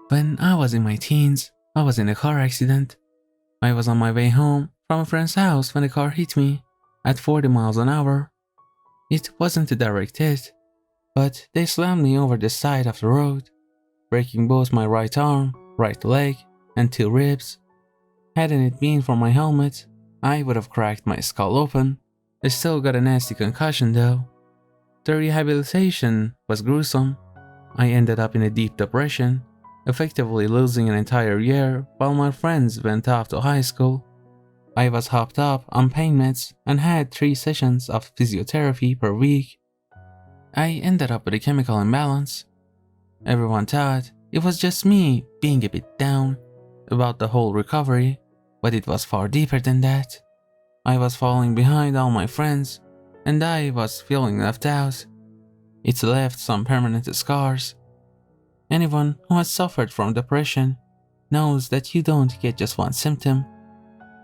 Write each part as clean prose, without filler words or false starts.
When I was in my teens, I was in a car accident. I was on my way home from a friend's house when the car hit me at 40 miles an hour. It wasn't a direct hit, but they slammed me over the side of the road, breaking both my right arm, right leg, and 2 ribs. Hadn't it been for my helmet, I would have cracked my skull open. I still got a nasty concussion though. The rehabilitation was gruesome. I ended up in a deep depression, effectively losing an entire year while my friends went off to high school. I was hopped up on pain meds and had 3 sessions of physiotherapy per week. I ended up with a chemical imbalance. Everyone thought it was just me being a bit down about the whole recovery, but it was far deeper than that. I was falling behind all my friends, and I was feeling left out. It's left some permanent scars. Anyone who has suffered from depression knows that you don't get just one symptom.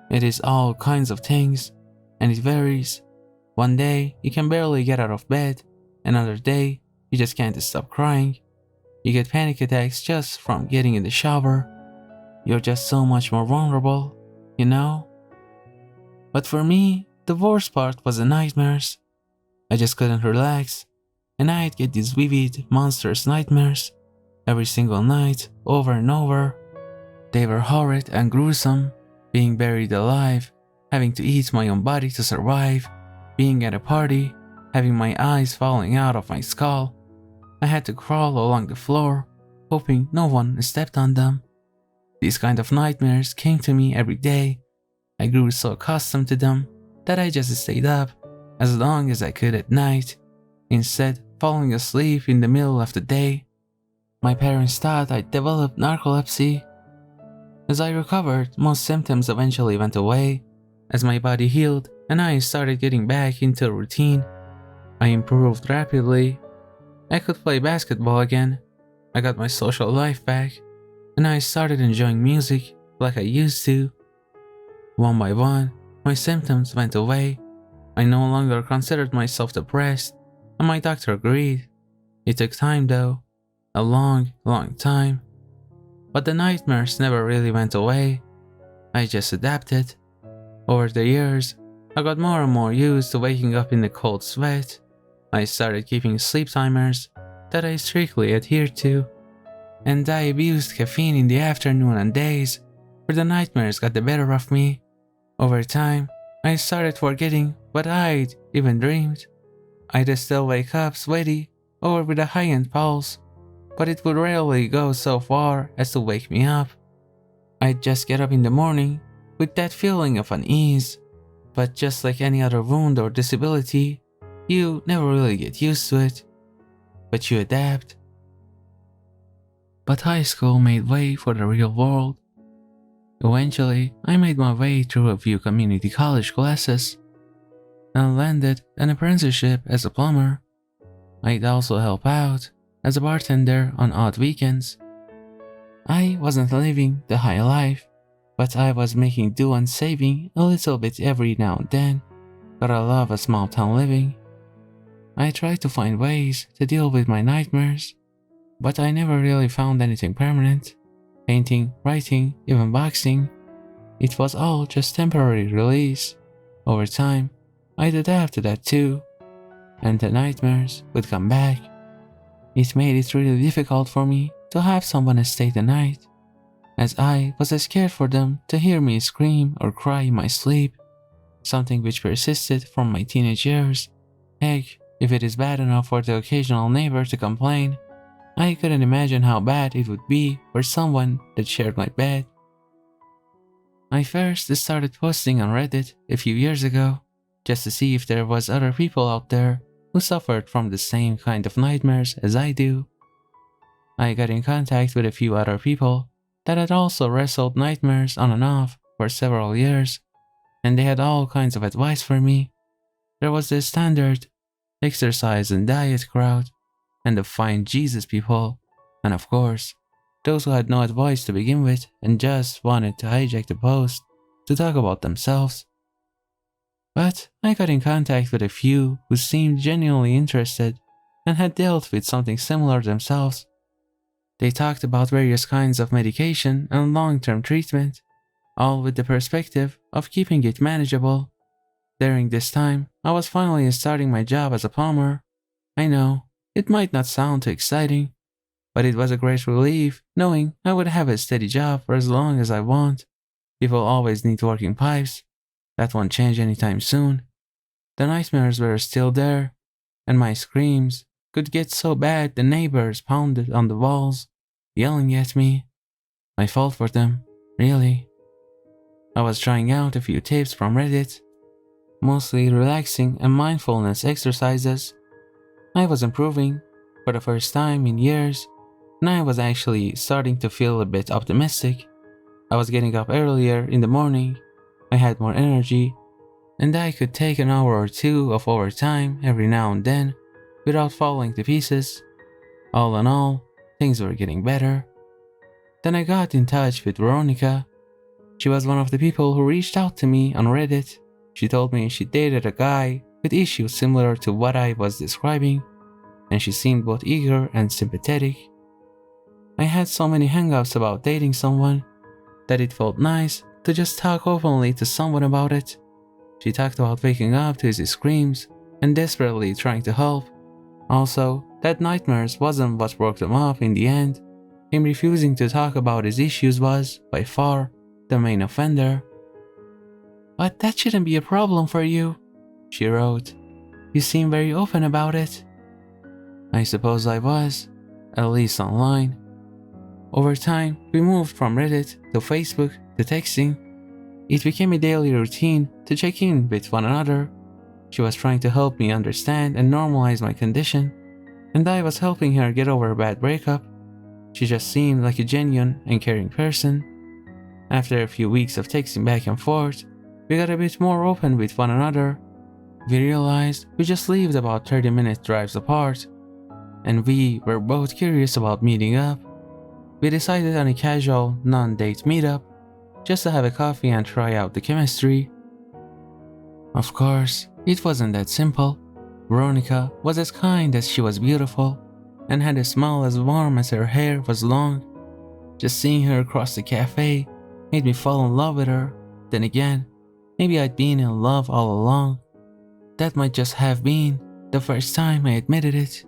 It is all kinds of things, and it varies. One day, you can barely get out of bed. Another day, you just can't stop crying. You get panic attacks just from getting in the shower. You're just so much more vulnerable, you know? But for me, the worst part was the nightmares. I just couldn't relax, and I'd get these vivid, monstrous nightmares every single night, over and over. They were horrid and gruesome, being buried alive, having to eat my own body to survive, being at a party, having my eyes falling out of my skull. I had to crawl along the floor, hoping no one stepped on them. These kind of nightmares came to me every day. I grew so accustomed to them that I just stayed up as long as I could at night, instead falling asleep in the middle of the day. My parents thought I developed narcolepsy. As I recovered, most symptoms eventually went away. As my body healed and I started getting back into a routine, I improved rapidly. I could play basketball again. I got my social life back, and I started enjoying music like I used to. One by one, my symptoms went away. I no longer considered myself depressed, and my doctor agreed. It took time though. A long, long time. But the nightmares never really went away. I just adapted. Over the years, I got more and more used to waking up in the cold sweat. I started keeping sleep timers that I strictly adhered to. And I abused caffeine in the afternoon and days, where the nightmares got the better of me. Over time, I started forgetting what I'd even dreamed. I'd still wake up sweaty or with a high-end pulse, but it would rarely go so far as to wake me up. I'd just get up in the morning with that feeling of unease, but just like any other wound or disability, you never really get used to it, but you adapt. But high school made way for the real world. Eventually, I made my way through a few community college classes and landed an apprenticeship as a plumber. I'd also help out as a bartender on odd weekends. I wasn't living the high life, but I was making do and saving a little bit every now and then. But I love a small town living. I tried to find ways to deal with my nightmares, but I never really found anything permanent. Painting, writing, even boxing, it was all just temporary release. Over time, I'd adapt to that too, and the nightmares would come back. It made it really difficult for me to have someone stay the night, as I was scared for them to hear me scream or cry in my sleep, something which persisted from my teenage years. Heck, if it is bad enough for the occasional neighbor to complain, I couldn't imagine how bad it would be for someone that shared my bed. I first started posting on Reddit a few years ago, just to see if there was other people out there who suffered from the same kind of nightmares as I do. I got in contact with a few other people that had also wrestled nightmares on and off for several years, and they had all kinds of advice for me. There was the standard exercise and diet crowd, and the Find Jesus people, and of course, those who had no advice to begin with and just wanted to hijack the post to talk about themselves. But I got in contact with a few who seemed genuinely interested and had dealt with something similar themselves. They talked about various kinds of medication and long-term treatment, all with the perspective of keeping it manageable. During this time, I was finally starting my job as a plumber. I know, it might not sound too exciting, but it was a great relief knowing I would have a steady job for as long as I want. People always need working pipes. That won't change anytime soon. The nightmares were still there, and my screams could get so bad the neighbors pounded on the walls, yelling at me. My fault for them, really. I was trying out a few tips from Reddit, mostly relaxing and mindfulness exercises. I was improving for the first time in years, and I was actually starting to feel a bit optimistic. I was getting up earlier in the morning, I had more energy, and I could take an hour or two of overtime every now and then without falling to pieces. All in all, things were getting better. Then I got in touch with Veronica. She was one of the people who reached out to me on Reddit. She told me she dated a guy with issues similar to what I was describing, and she seemed both eager and sympathetic. I had so many hang-ups about dating someone that it felt nice to just talk openly to someone about it. She talked about waking up to his screams and desperately trying to help. Also, that nightmares wasn't what broke them up in the end. Him refusing to talk about his issues was, by far, the main offender. "But that shouldn't be a problem for you," she wrote. "You seem very open about it." I suppose I was, at least online. Over time, we moved from Reddit to Facebook to texting. It became a daily routine to check in with one another. She was trying to help me understand and normalize my condition, and I was helping her get over a bad breakup. She just seemed like a genuine and caring person. After a few weeks of texting back and forth, we got a bit more open with one another. We realized we just lived about 30-minute drives apart, and we were both curious about meeting up. We decided on a casual, non-date meetup, just to have a coffee and try out the chemistry. Of course, it wasn't that simple. Veronica was as kind as she was beautiful, and had a smile as warm as her hair was long. Just seeing her across the cafe made me fall in love with her. Then again, maybe I'd been in love all along. That might just have been the first time I admitted it.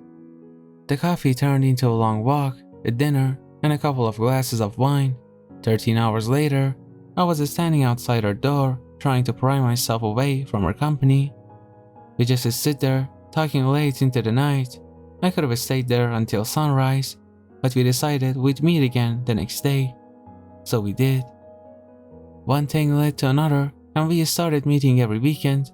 The coffee turned into a long walk, a dinner, and a couple of glasses of wine. 13 hours later, I was standing outside her door, trying to pry myself away from her company. We just sit there, talking late into the night. I could have stayed there until sunrise, but we decided we'd meet again the next day. So we did. One thing led to another, and we started meeting every weekend.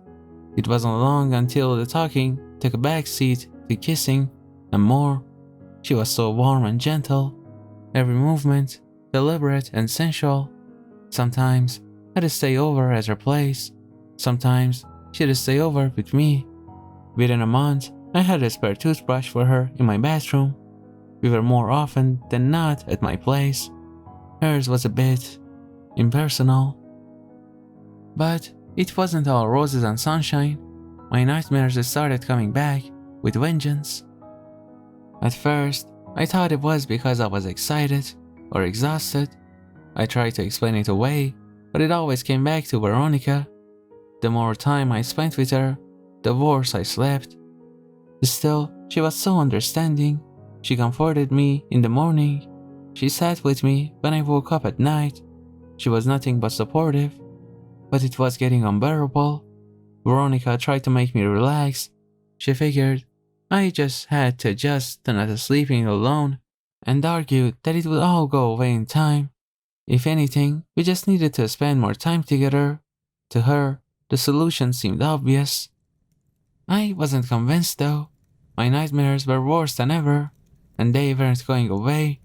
It wasn't long until the talking took a backseat to kissing and more. She was so warm and gentle, every movement deliberate and sensual. Sometimes I'd stay over at her place. Sometimes she'd stay over with me. Within a month, I had a spare toothbrush for her in my bathroom. We were more often than not at my place. Hers was a bit impersonal. But it wasn't all roses and sunshine. My nightmares started coming back with vengeance. At first, I thought it was because I was excited or exhausted. I tried to explain it away, but it always came back to Veronica. The more time I spent with her, the worse I slept. Still, she was so understanding. She comforted me in the morning. She sat with me when I woke up at night. She was nothing but supportive. But it was getting unbearable. Veronica tried to make me relax. She figured I just had to adjust to not sleeping alone, and argued that it would all go away in time. If anything, we just needed to spend more time together. To her, the solution seemed obvious. I wasn't convinced though. My nightmares were worse than ever, and they weren't going away.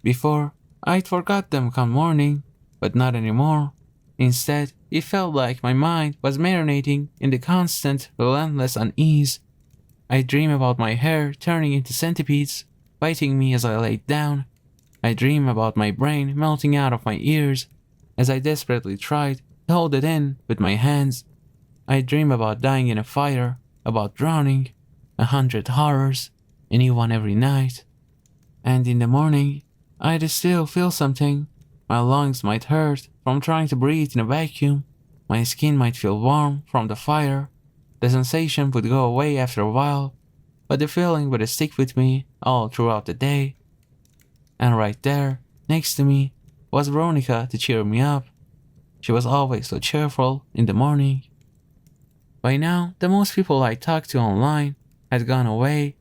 Before, I'd forgot them come morning, but not anymore. Instead, it felt like my mind was marinating in the constant, relentless unease. I dream about my hair turning into centipedes, biting me as I laid down. I dream about my brain melting out of my ears as I desperately tried to hold it in with my hands. I dream about dying in a fire, about drowning, 100 horrors, any one every night. And in the morning, I'd still feel something. My lungs might hurt from trying to breathe in a vacuum. My skin might feel warm from the fire. The sensation would go away after a while, but the feeling would stick with me all throughout the day. And right there, next to me, was Veronica to cheer me up. She was always so cheerful in the morning. By now, the most people I talked to online had gone away.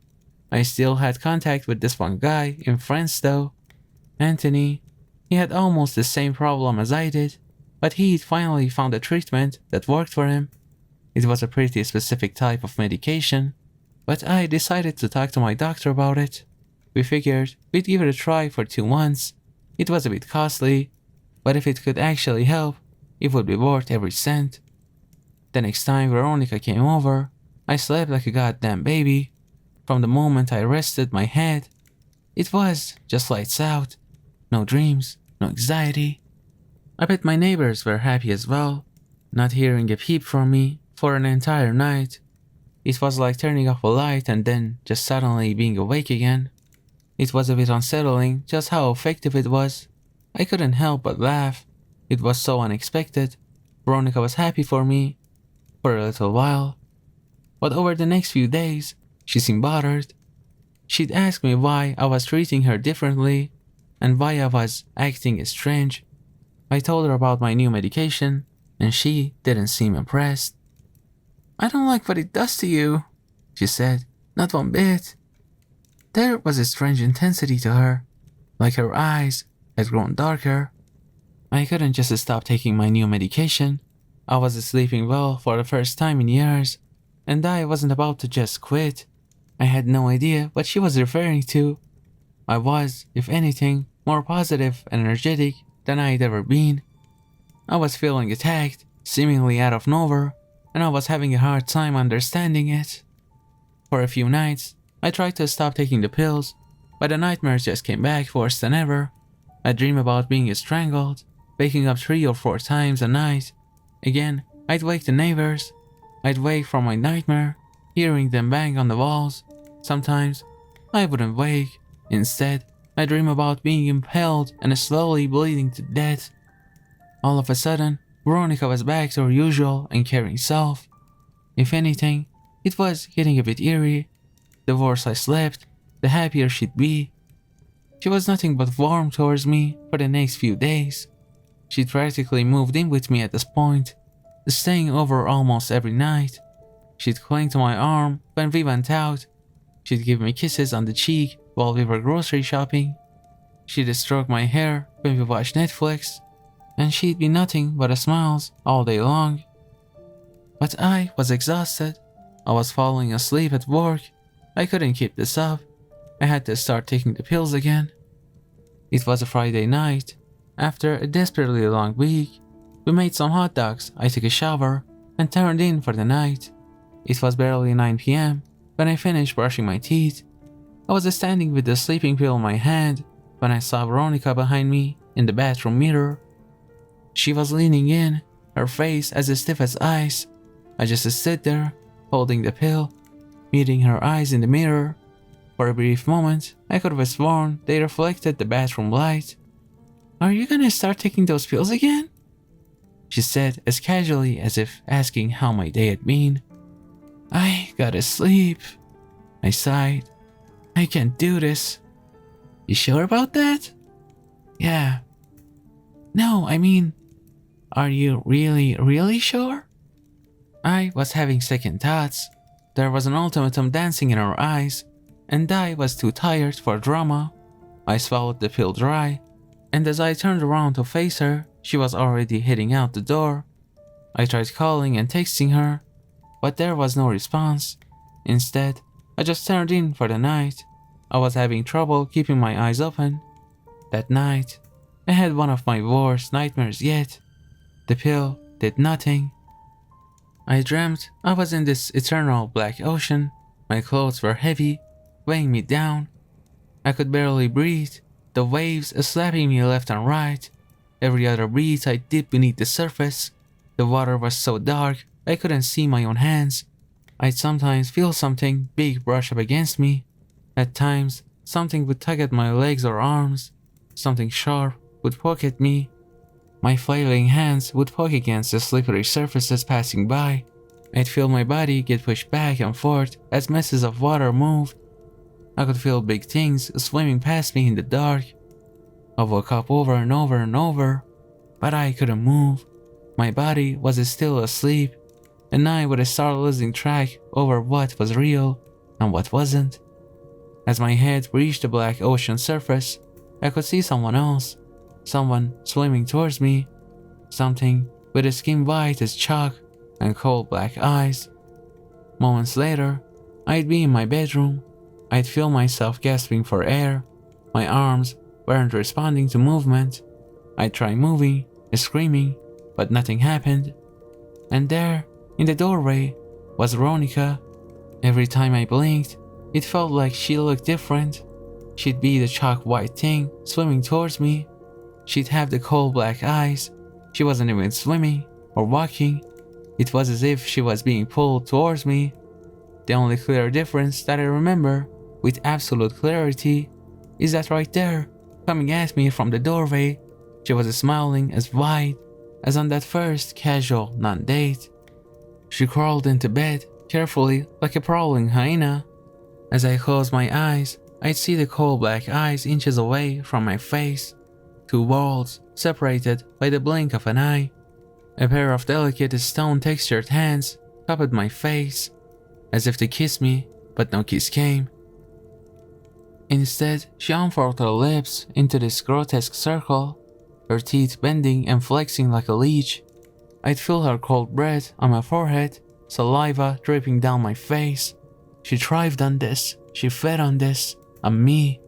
I still had contact with this one guy in France though, Anthony. He had almost the same problem as I did, but he'd finally found a treatment that worked for him. It was a pretty specific type of medication, but I decided to talk to my doctor about it. We figured we'd give it a try for 2 months. It was a bit costly, but if it could actually help, it would be worth every cent. The next time Veronica came over, I slept like a goddamn baby. From the moment I rested my head, it was just lights out. No dreams, no anxiety. I bet my neighbors were happy as well, not hearing a peep from me for an entire night. It was like turning off a light and then just suddenly being awake again. It was a bit unsettling just how effective it was. I couldn't help but laugh. It was so unexpected. Veronica was happy for me for a little while, but over the next few days, she seemed bothered. She'd ask me why I was treating her differently and why I was acting strange. I told her about my new medication, and she didn't seem impressed. "I don't like what it does to you," she said. "Not one bit." There was a strange intensity to her, like her eyes had grown darker. I couldn't just stop taking my new medication. I was sleeping well for the first time in years, and I wasn't about to just quit. I had no idea what she was referring to. I was, if anything, more positive and energetic than I'd ever been. I was feeling attacked, seemingly out of nowhere, and I was having a hard time understanding it. For a few nights, I tried to stop taking the pills, but the nightmares just came back worse than ever. I'd dream about being strangled, waking up 3 or 4 times a night. Again, I'd wake the neighbors. I'd wake from my nightmare, hearing them bang on the walls. Sometimes, I wouldn't wake. Instead, I'd dream about being impaled and slowly bleeding to death. All of a sudden, Veronica was back to her usual and caring self. If anything, it was getting a bit eerie. The worse I slept, the happier she'd be. She was nothing but warm towards me for the next few days. She'd practically moved in with me at this point, staying over almost every night. She'd cling to my arm when we went out. She'd give me kisses on the cheek while we were grocery shopping. She'd stroke my hair when we watched Netflix, and she'd be nothing but smiles all day long. But I was exhausted. I was falling asleep at work. I couldn't keep this up. I had to start taking the pills again. It was a Friday night. After a desperately long week, we made some hot dogs, I took a shower, and turned in for the night. It was barely 9 p.m. when I finished brushing my teeth. I was standing with the sleeping pill in my hand when I saw Veronica behind me in the bathroom mirror. She was leaning in, her face as stiff as ice. I just stood there, holding the pill, meeting her eyes in the mirror. For a brief moment, I could have sworn they reflected the bathroom light. "Are you gonna start taking those pills again?" she said as casually as if asking how my day had been. "I gotta sleep," I sighed. "I can't do this." "You sure about that?" "Yeah." "No, I mean, are you really sure?" I was having second thoughts. There was an ultimatum dancing in her eyes, and I was too tired for drama. I swallowed the pill dry, and as I turned around to face her, she was already heading out the door. I tried calling and texting her, but there was no response. Instead, I just turned in for the night. I was having trouble keeping my eyes open. That night, I had one of my worst nightmares yet. The pill did nothing. I dreamt I was in this eternal black ocean. My clothes were heavy, weighing me down. I could barely breathe, the waves slapping me left and right. Every other breath I dipped beneath the surface. The water was so dark, I couldn't see my own hands. I'd sometimes feel something big brush up against me. At times, something would tug at my legs or arms. something sharp would poke at me. My flailing hands would poke against the slippery surfaces passing by. I'd feel my body get pushed back and forth as masses of water moved. I could feel big things swimming past me in the dark. I woke up over and over and over, but I couldn't move. My body was still asleep, and I would start losing track over what was real and what wasn't. As my head reached the black ocean surface, I could see someone else, someone swimming towards me, something with a skin white as chalk and cold black eyes. Moments later, I'd be in my bedroom. I'd feel myself gasping for air. My arms weren't responding to movement. I'd try moving, screaming, but nothing happened. And there, in the doorway, was Veronica. Every time I blinked, it felt like she looked different. She'd be the chalk white thing swimming towards me. She'd have the cold black eyes. She wasn't even swimming or walking. It was as if she was being pulled towards me. The only clear difference that I remember with absolute clarity is that right there, coming at me from the doorway, she was smiling as wide as on that first casual non-date. She crawled into bed carefully like a prowling hyena. As I closed my eyes, I'd see the cold black eyes inches away from my face. Two worlds separated by the blink of an eye. A pair of delicate stone-textured hands cupped my face, as if to kiss me, but no kiss came. Instead, she unfurled her lips into this grotesque circle, her teeth bending and flexing like a leech. I'd feel her cold breath on my forehead, saliva dripping down my face. She thrived on this, she fed on this, on me.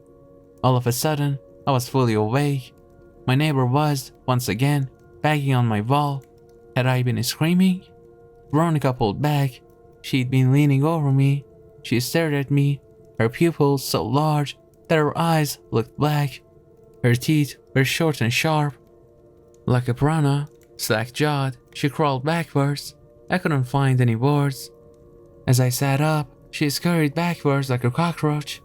All of a sudden, I was fully awake. My neighbor was, once again, banging on my wall. Had I been screaming? Veronica pulled back. She'd been leaning over me. She stared at me, her pupils so large that her eyes looked black. Her teeth were short and sharp. Like a piranha, slack-jawed, she crawled backwards. I couldn't find any words. As I sat up, she scurried backwards like a cockroach.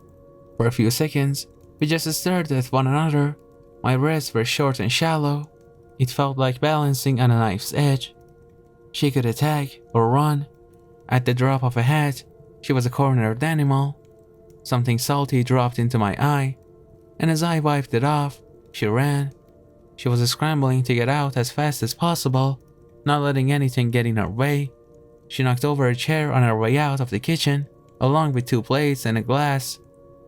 For a few seconds, we just stared at one another. My breaths were short and shallow. It felt like balancing on a knife's edge. She could attack or run. At the drop of a hat, she was a cornered animal. Something salty dropped into my eye, and as I wiped it off, she ran. She was scrambling to get out as fast as possible, not letting anything get in her way. She knocked over a chair on her way out of the kitchen, along with 2 plates and a glass.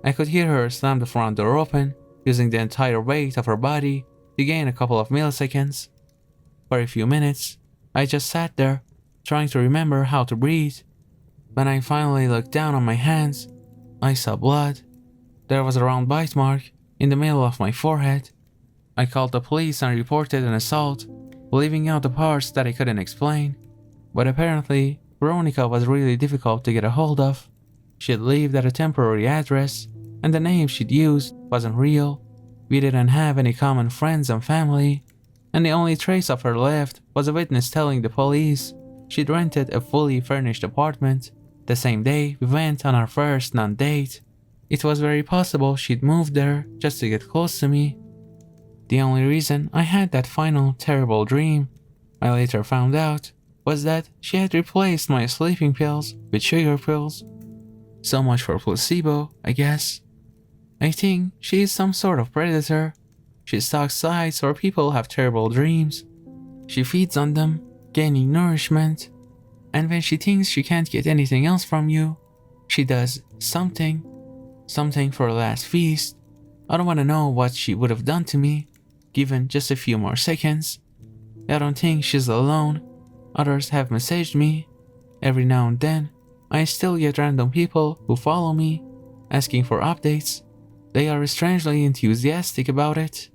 I could hear her slam the front door open, using the entire weight of her body to gain a couple of milliseconds. For a few minutes, I just sat there, trying to remember how to breathe. When I finally looked down on my hands, I saw blood. There was a round bite mark in the middle of my forehead. I called the police and reported an assault, leaving out the parts that I couldn't explain. But apparently, Veronica was really difficult to get a hold of. She'd lived at a temporary address, and the name she'd used wasn't real. We didn't have any common friends and family, and the only trace of her left was a witness telling the police she'd rented a fully furnished apartment the same day we went on our first non-date. It was very possible she'd moved there just to get close to me. The only reason I had that final terrible dream, I later found out, was that she had replaced my sleeping pills with sugar pills. So much for placebo, I guess. I think she is some sort of predator. She stalks sites where people have terrible dreams. She feeds on them, gaining nourishment. And when she thinks she can't get anything else from you, she does something for a last feast. I don't want to know what she would have done to me, given just a few more seconds. I don't think she's alone. Others have messaged me. Every now and then, I still get random people who follow me, asking for updates. They are strangely enthusiastic about it.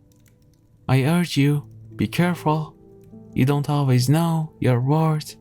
I urge you, be careful. You don't always know your worth.